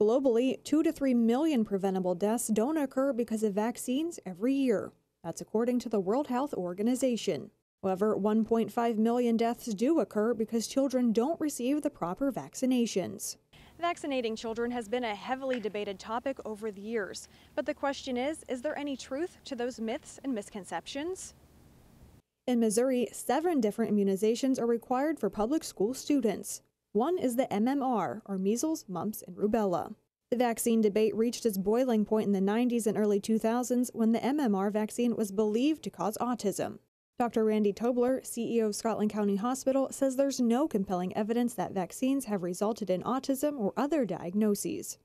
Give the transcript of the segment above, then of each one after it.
Globally, 2 to 3 million preventable deaths don't occur because of vaccines every year. That's according to the World Health Organization. However, 1.5 million deaths do occur because children don't receive the proper vaccinations. Vaccinating children has been a heavily debated topic over the years. But the question is there any truth to those myths and misconceptions? In Missouri, 7 different immunizations are required for public school students. One is the MMR, or measles, mumps, and rubella. The vaccine debate reached its boiling point in the 90s and early 2000s when the MMR vaccine was believed to cause autism. Dr. Randy Tobler, CEO of Scotland County Hospital, says there's no compelling evidence that vaccines have resulted in autism or other diagnoses.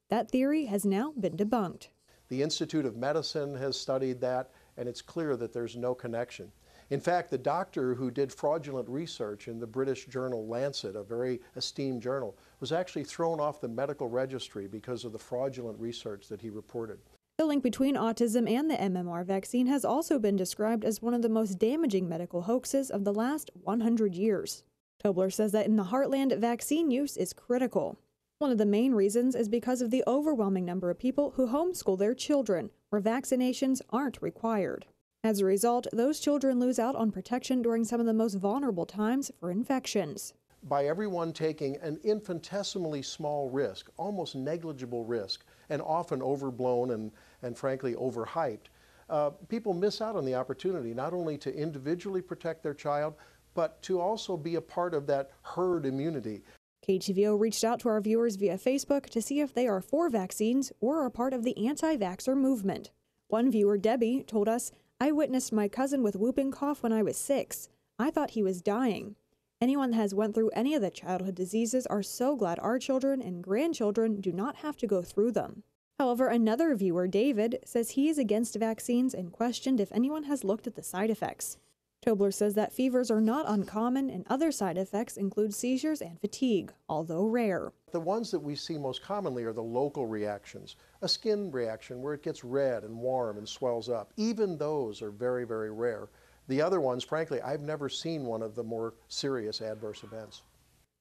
That theory has now been debunked. The Institute of Medicine has studied that, and it's clear that there's no connection. In fact, the doctor who did fraudulent research in the British journal Lancet, a very esteemed journal, was actually thrown off the medical registry because of the fraudulent research that he reported. The link between autism and the MMR vaccine has also been described as one of the most damaging medical hoaxes of the last 100 years. Tobler says that in the heartland, vaccine use is critical. One of the main reasons is because of the overwhelming number of people who homeschool their children, where vaccinations aren't required. As a result, those children lose out on protection during some of the most vulnerable times for infections. By everyone taking an infinitesimally small risk, almost negligible risk, and often overblown and frankly overhyped, people miss out on the opportunity not only to individually protect their child, but to also be a part of that herd immunity. KTVO reached out to our viewers via Facebook to see if they are for vaccines or are part of the anti-vaxxer movement. One viewer, Debbie, told us, "I witnessed my cousin with whooping cough when I was 6. I thought he was dying. Anyone that has went through any of the childhood diseases are so glad our children and grandchildren do not have to go through them." However, another viewer, David, says he is against vaccines and questioned if anyone has looked at the side effects. Tobler says that fevers are not uncommon and other side effects include seizures and fatigue, although rare. The ones that we see most commonly are the local reactions. A skin reaction where it gets red and warm and swells up. Even those are very, very rare. The other ones, frankly, I've never seen one of the more serious adverse events.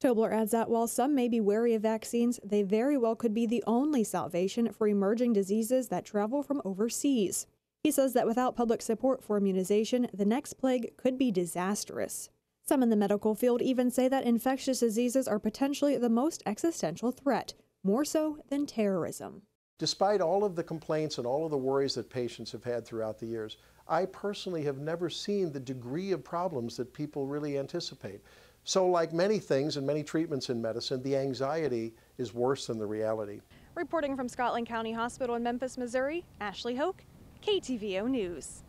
Tobler adds that while some may be wary of vaccines, they very well could be the only salvation for emerging diseases that travel from overseas. He says that without public support for immunization, the next plague could be disastrous. Some in the medical field even say that infectious diseases are potentially the most existential threat, more so than terrorism. Despite all of the complaints and all of the worries that patients have had throughout the years, I personally have never seen the degree of problems that people really anticipate. So like many things and many treatments in medicine, the anxiety is worse than the reality. Reporting from Scotland County Hospital in Memphis, Missouri, Ashley Hoke, KTVO News.